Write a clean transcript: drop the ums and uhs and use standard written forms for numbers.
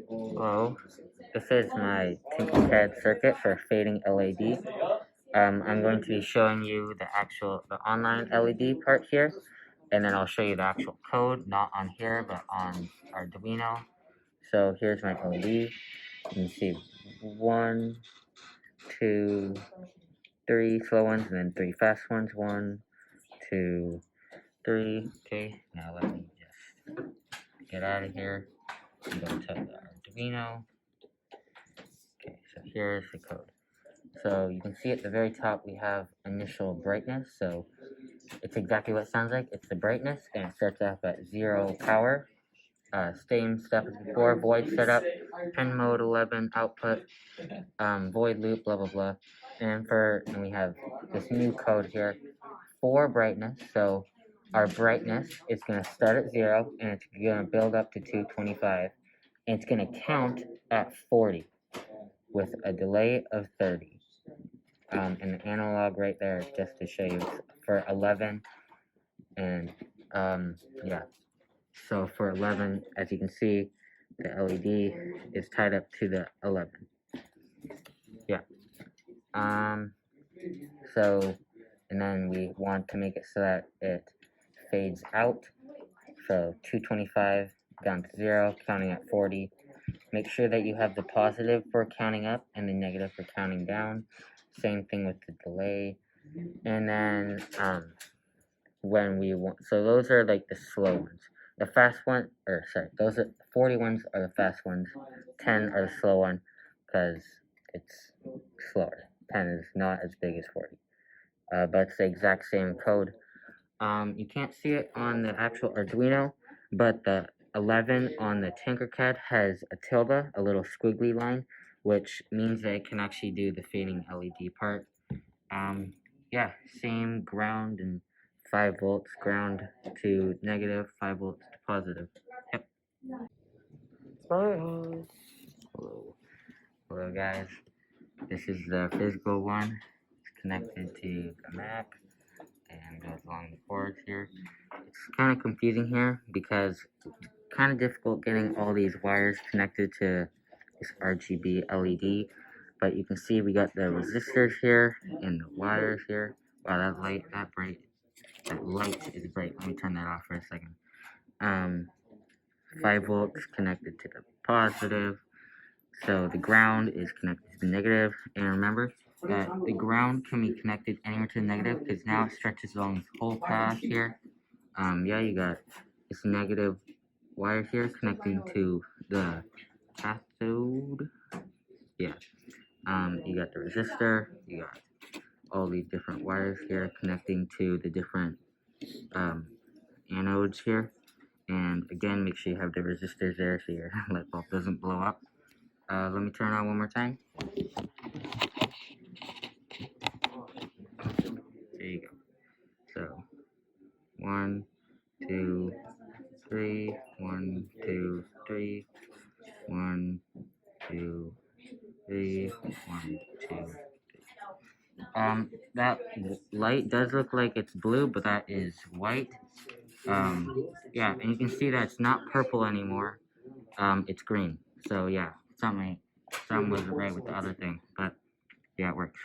Hello, this is my Tinkercad circuit for fading LED. I'm going to be showing you the online LED part here, and then I'll show you the actual code, not on here, but on Arduino. So here's my LED. You can see 1, 2, 3 slow ones, and then 3 fast ones. 1, 2, 3. Okay, now let me just get out of here and go to the Arduino. Okay, so here's the code. So you can see at the very top we have initial brightness. So it's exactly what it sounds like. It's the brightness, and it starts off at 0 power. Same step as before. Void setup, pin mode 11 output, void loop, blah blah blah. And we have this new code here for brightness. So our brightness is going to start at 0, and it's going to build up to 225, and it's going to count at 40 with a delay of 30. And the analog right there, just to show you, for 11, and yeah. So for 11, as you can see, the LED is tied up to the 11. Yeah. So, and then we want to make it so that it fades out. So 225 down to 0, counting at 40. Make sure that you have the positive for counting up and the negative for counting down. Same thing with the delay. And then when we want, so those are like the slow ones. The fast one, or sorry, those are 40 ones are the fast ones. 10 are the slow one because it's slower. 10 is not as big as 40. But it's the exact same code. You can't see it on the actual Arduino, but the 11 on the Tinkercad has a tilde, a little squiggly line, which means that it can actually do the fading LED part. Yeah, same ground and 5 volts ground to negative, 5 volts to positive. Yep. Hello. Hello guys. This is the physical one. It's connected to the Mac and goes along the cords here. It's kind of confusing here because it's kind of difficult getting all these wires connected to this RGB LED. But you can see we got the resistors here and the wires here. Wow, that light is bright. Let me turn that off for a second. 5 volts connected to the positive. So the ground is connected to the negative. And remember that the ground can be connected anywhere to the negative because now it stretches along this whole path here. Yeah, you got this negative wire here connecting to the cathode. Yeah. You got the resistor. You got all these different wires here connecting to the different anodes here. And again, make sure you have the resistors there so your light bulb doesn't blow up. Let me turn on one more time. There you go. So 1, 2, 3, 1, 2, 3, 1, 2, 3, 1, 2, 3. That light does look like it's blue, but that is white. Yeah, and you can see that it's not purple anymore. It's green. So yeah, something wasn't right with the other thing, but yeah, it works.